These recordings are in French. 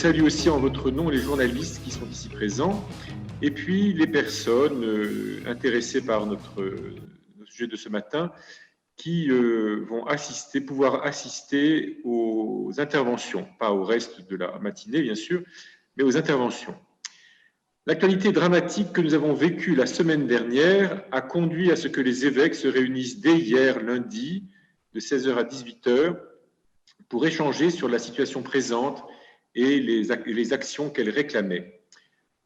salue aussi en votre nom les journalistes qui sont ici présents et puis les personnes intéressées par notre sujet de ce matin qui vont pouvoir assister aux interventions, pas au reste de la matinée bien sûr, mais aux interventions. L'actualité dramatique que nous avons vécue la semaine dernière a conduit à ce que les évêques se réunissent dès hier lundi de 16h à 18h pour échanger sur la situation présente et les actions qu'elle réclamait.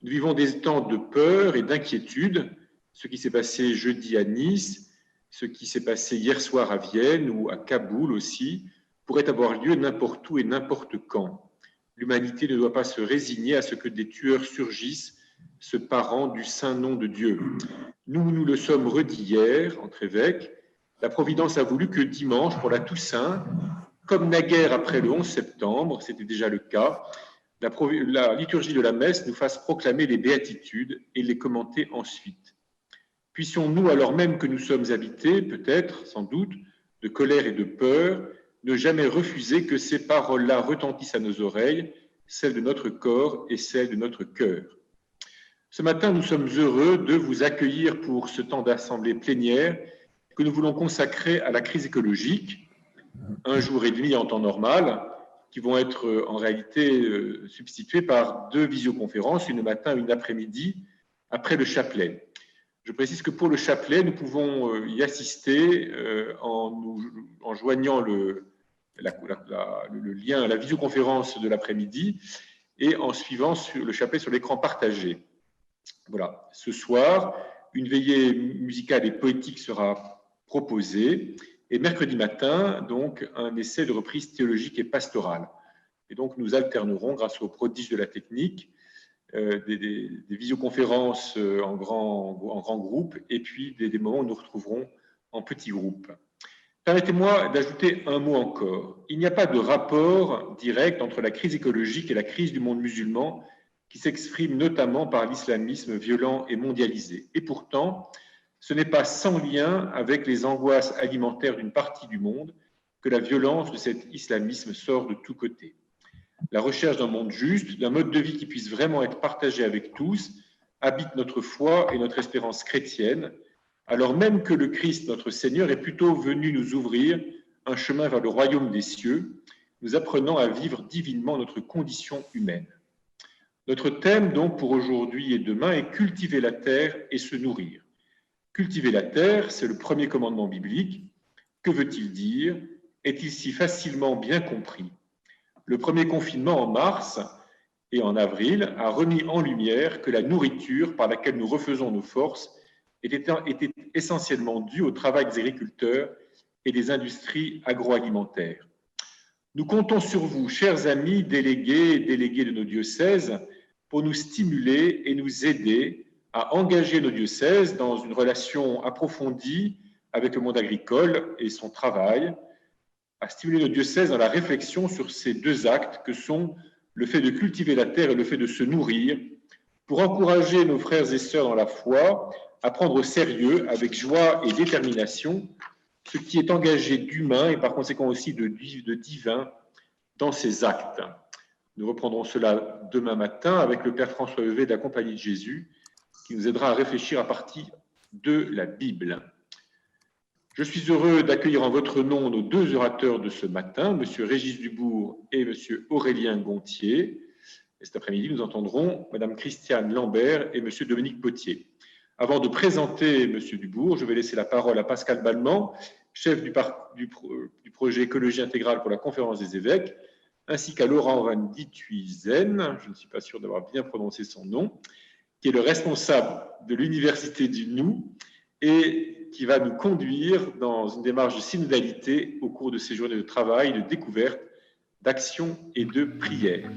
Nous vivons des temps de peur et d'inquiétude, ce qui s'est passé jeudi à Nice, ce qui s'est passé hier soir à Vienne ou à Kaboul aussi, pourrait avoir lieu n'importe où et n'importe quand. L'humanité ne doit pas se résigner à ce que des tueurs surgissent, se parant du saint nom de Dieu. Nous le sommes redit hier, entre évêques. La Providence a voulu que dimanche, pour la Toussaint, comme naguère après le 11 septembre, c'était déjà le cas, la liturgie de la messe nous fasse proclamer les béatitudes et les commenter ensuite. Puissions-nous, alors même que nous sommes habités, peut-être, sans doute, de colère et de peur, ne jamais refuser que ces paroles-là retentissent à nos oreilles, celles de notre corps et celles de notre cœur. Ce matin, nous sommes heureux de vous accueillir pour ce temps d'assemblée plénière que nous voulons consacrer à la crise écologique, un jour et demi en temps normal, qui vont être en réalité substitués par 2 visioconférences, une matin et une après-midi, après le chapelet. Je précise que pour le chapelet, nous pouvons y assister en joignant le lien à la visioconférence de l'après-midi et en suivant le chapelet sur l'écran partagé. Voilà. Ce soir, une veillée musicale et poétique sera proposée et mercredi matin, donc, un essai de reprise théologique et pastorale. Et donc, nous alternerons, grâce au prodige de la technique, des visioconférences en grand groupe et puis des moments où nous retrouverons en petits groupes. Permettez-moi d'ajouter un mot encore. Il n'y a pas de rapport direct entre la crise écologique et la crise du monde musulman qui s'exprime notamment par l'islamisme violent et mondialisé. Et pourtant, ce n'est pas sans lien avec les angoisses alimentaires d'une partie du monde que la violence de cet islamisme sort de tous côtés. La recherche d'un monde juste, d'un mode de vie qui puisse vraiment être partagé avec tous, habite notre foi et notre espérance chrétienne, alors même que le Christ, notre Seigneur, est plutôt venu nous ouvrir un chemin vers le royaume des cieux, nous apprenant à vivre divinement notre condition humaine. Notre thème, donc, pour aujourd'hui et demain, est cultiver la terre et se nourrir. Cultiver la terre, c'est le premier commandement biblique. Que veut-il dire? Est-il si facilement bien compris? Le premier confinement en mars et en avril a remis en lumière que la nourriture par laquelle nous refaisons nos forces était essentiellement due au travail des agriculteurs et des industries agroalimentaires. Nous comptons sur vous, chers amis délégués et délégués de nos diocèses, pour nous stimuler et nous aider à engager nos diocèses dans une relation approfondie avec le monde agricole et son travail, à stimuler nos diocèses dans la réflexion sur ces 2 actes que sont le fait de cultiver la terre et le fait de se nourrir, pour encourager nos frères et sœurs dans la foi à prendre au sérieux, avec joie et détermination, ce qui est engagé d'humain et par conséquent aussi de divin dans ces actes. Nous reprendrons cela demain matin avec le Père François Heuvet de la Compagnie de Jésus, qui nous aidera à réfléchir à partir de la Bible. Je suis heureux d'accueillir en votre nom nos 2 orateurs de ce matin, M. Régis Dubourg et M. Aurélien Gontier. Et cet après-midi, nous entendrons Mme Christiane Lambert et M. Dominique Potier. Avant de présenter M. Dubourg, je vais laisser la parole à Pascal Ballement, chef du projet Écologie intégrale pour la Conférence des évêques, ainsi qu'à Laurent Van Dithuizen, je ne suis pas sûr d'avoir bien prononcé son nom, qui est le responsable de l'Université du Nou et qui va nous conduire dans une démarche de synodalité au cours de ces journées de travail, de découverte, d'action et de prière.